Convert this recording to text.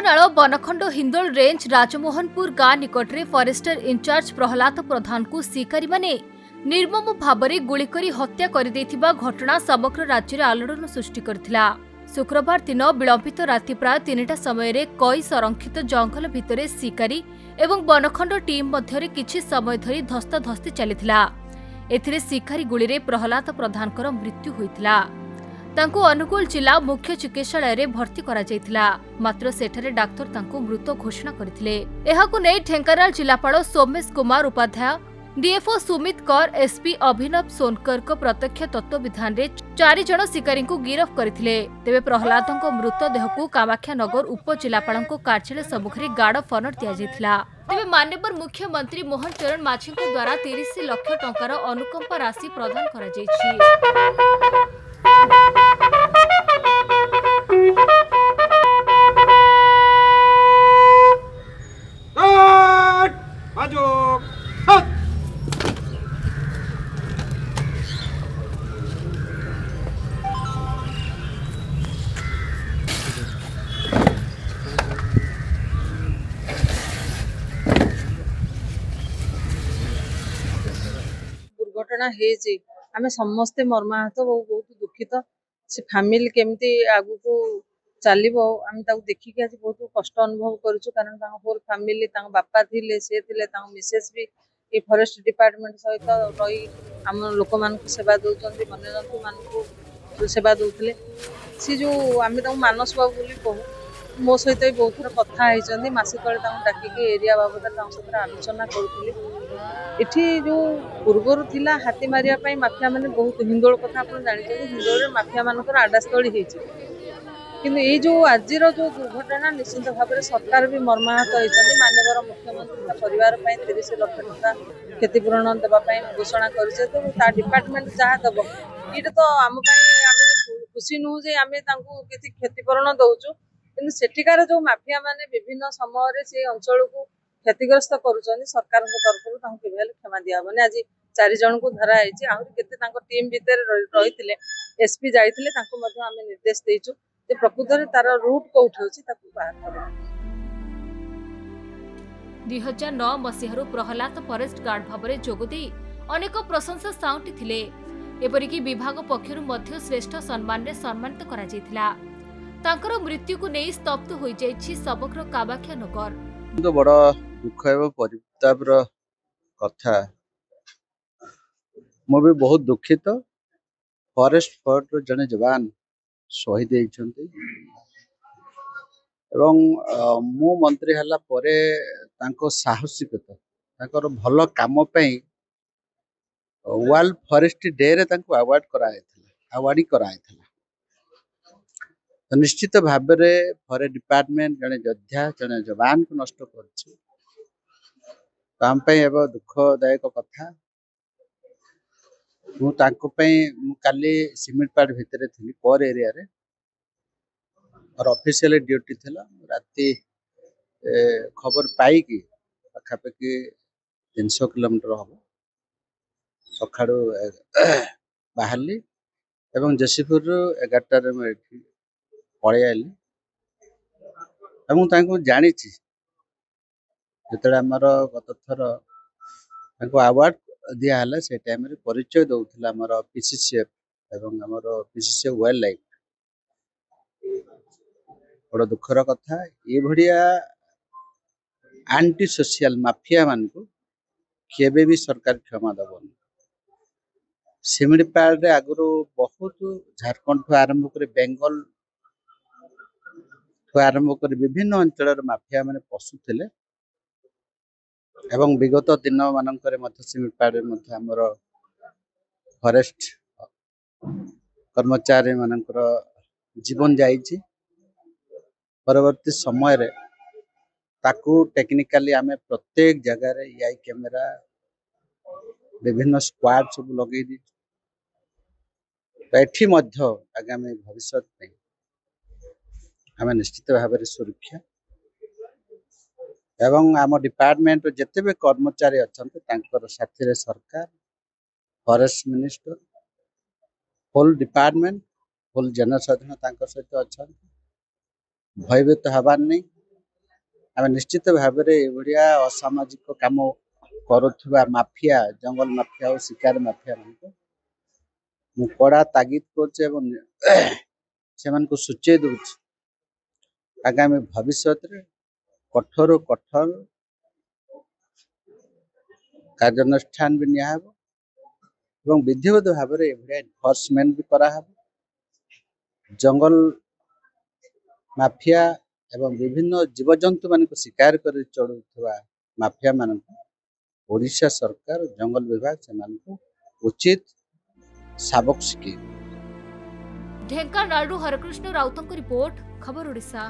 ଢେଙ୍କାନାଳ ବନଖଣ୍ଡ ହିନ୍ଦୋଳ ରେଞ୍ଜ ରାଜମୋହନପୁର ଗାଁ ନିକଟରେ ଫରେଷ୍ଟର ଇନଚାର୍ଜ ପ୍ରହ୍ଲାଦ ପ୍ରଧାନଙ୍କୁ ଶିକାରୀମାନେ ନିର୍ମମ ଭାବରେ ଗୁଳି କରି ହତ୍ୟା କରିଦେଇଥିବା ଘଟଣା ସମଗ୍ର ରାଜ୍ୟରେ ଆଲୋଡ଼ନ ସୃଷ୍ଟି କରିଥିଲା। ଶୁକ୍ରବାର ଦିନ ବିଳମ୍ବିତ ରାତି ପ୍ରାୟ 3ଟା ସମୟରେ କଇ ସଂରକ୍ଷିତ ଜଙ୍ଗଲ ଭିତରେ ଶିକାରୀ ଏବଂ ବନଖଣ୍ଡ ଟିମ୍ ମଧ୍ୟରେ କିଛି ସମୟ ଧରି ଧସ୍ତାଧସ୍ତି ଚାଲିଥିଲା। ଏଥିରେ ଶିକାରୀ ଗୁଳିରେ ପ୍ରହ୍ଲାଦ ପ୍ରଧାନଙ୍କର ମୃତ୍ୟୁ ହୋଇଥିଲା। ତାଙ୍କୁ ଅନୁଗୁଳ ଜିଲ୍ଲା ମୁଖ୍ୟ ଚିକିତ୍ସାଳୟରେ ଭର୍ତ୍ତି କରାଯାଇଥିଲା, ମାତ୍ର ସେଠାରେ ଡାକ୍ତର ତାଙ୍କୁ ମୃତ ଘୋଷଣା କରିଥିଲେ। ଏହାକୁ ନେଇ ଢେଙ୍କାନାଳ ଜିଲ୍ଲାପାଳ ସୋମେଶ କୁମାର ଉପାଧ୍ୟାୟ, ଡିଏଫଓ ସୁମିତ କର, ଏସପି ଅଭିନବ ସୋନକରଙ୍କ ପ୍ରତ୍ୟକ୍ଷ ତତ୍ତ୍ୱାବଧାନରେ 4 ଜଣ ଶିକାରୀଙ୍କୁ ଗିରଫ କରିଥିଲେ। ତେବେ ପ୍ରହ୍ଲାଦଙ୍କ ମୃତଦେହକୁ କାମାକ୍ଷାନଗର ଉପଜିଲ୍ଲାପାଳଙ୍କ କାର୍ଯ୍ୟାଳୟ ସମ୍ମୁଖରେ ଗାର୍ଡ ଅଫ୍ ଅନର ଦିଆଯାଇଥିଲା। ତେବେ ମାନ୍ୟବର ମୁଖ୍ୟମନ୍ତ୍ରୀ ମୋହନ ଚରଣ ମାଝୀଙ୍କ ଦ୍ୱାରା 30 ଲକ୍ଷ ଟଙ୍କାର ଅନୁକମ୍ପା ରାଶି ପ୍ରଦାନ କରାଯାଇଛି। दुर्घटना आमे समस्ते मर्माहत बहुत दुखित से फैमिली केमती आगु को चलो आम देखिक आज बहुत कष्ट अनुभव करूँ कारण होल फैमिली बापा थे सी थे मिसेस भी ये फॉरेस्ट डिपार्टमेंट सहित रही आम लोक मान सेवा दौरान वन्यजंतु मान सेवा दौले सी जो आम मानस बाबू बोली कहू मो सहित भी बहुत थर कथा मसे तले डाकिक एरिया बाबद सहित आलोचना करूँ। इठी जो पूर्वर थिला हाथी मारिया माफिया माने बहुत हिंदोल कथा आप जानते हिंदोल माफिया मानकर आडास्थली होती किंतु ये जो आज जो दुर्घटना निश्चित भाव में सरकार भी मर्माहत होती माननीय मुख्यमंत्री परिवार 30 लाख टंका क्षतिपूरण देवाई घोषणा कर डिपार्टमेंट जहाँ दब ये तो आम खुशी नुह जे आम किसी क्षतिपूरण दौचु कि सेठिकार जो माफिया माने विभिन्न समय से अंचल को क्षतिग्रस्त करुँच सरकार तरफ क्षमा दिहबनी। आज 4 जन को धरा आहरी टीम भितर रही एसपी जाइए आम निर्देश देचु प्रकृत में तार रूट कौट होची बाहर कर। 2009 मसीहारू प्रहलाद फरेस्ट गार्ड भाव में जोगदे अनेक प्रशंसा साउंटी एपरिक विभाग पक्षर मध्य श्रेष्ठ सम्मान में सम्मानित करा जायतिला। तांकर मृत्यु को नहीं स्तब्ध हो जाइछि समग्र कामाख्यानगर। तो बड़ दुख एवं परितापर कथा मु भी बहुत दुखित फॉरेस्ट फोर्स जने जवान शहीद होइछन्ति एवं मु मंत्री हला परे तांको साहसिकता तांकर भल काम पई वर्ल्ड फॉरेस्ट डे रे तांको अवार्ड कराइथिला। तो निश्चित भाव में फॉरेस्ट डिपार्टमेंट जने योद्धा जने जवान को नष्ट करछि काम पे एवं दुखदायक कथा। मु तांको पे काली सिमिटपाड़ भितर थी कोर एरिया रे और ऑफिशियल ड्यूटी थिला राती खबर पाई कि पाखापाखि 300 किलोमीटर हम सकाळू बाहरली एवं जसीपुर 11टार पलि आली एवं जानी जो आमर गत थर अवार्ड दिहला से टाइम रे परिचय दौला आमर पीसीसीएफ एवं आमर पीसीसीएफ वाइल्ड लाइफ बड़ दुखर कथा। ये भड़िया एंटी सोशल माफिया मान को केबे भी सरकार क्षमा दबनी। सिमिडपाड़ आगु बहुत झारखंड ठू आरंभ कर बेंगल आरंभ कर विभिन्न अंचल माफिया माने पशुले एवं विगत दिन मानक सिमिडपाड़ आमर फॉरेस्ट कर्मचारी मानकर जीवन जाइए परवर्ती समय रे ताकू टेक्निकली आमे प्रत्येक जगह आई कैमेरा विभिन्न स्क्वाड सब लगे दी तो ये आगामी भविष्य में आम निश्चित भाव में सुरक्षा एवं आम डिपार्टमेंट जिते भी कर्मचारी अच्छा साथी सरकार forest minister whole department whole जनसाधारण सहित अच्छा भयभीत हबार नहीं आम निश्चित भाव में असामाजिक काम करुवा माफिया जंगल माफिया और शिकार माफिया मान कड़ा तागिद कर सूचे दूच आगामी भविष्य कठोर कठोर कार्यानुष्ठान भी नियाहब एवं विधिवत भाव में एनफोर्समेंट भी कराहब जंगल माफिया एवं विभिन्न जीवजंतु मान शिकार कर चढ़ुवा माफिया मान ओडिशा सरकार जंगल विभाग से उचित सबक शिखे। ढेंकानालू हरकृष्ण राउतଙ୍କ रिपोर्ट खबर ओडिशा।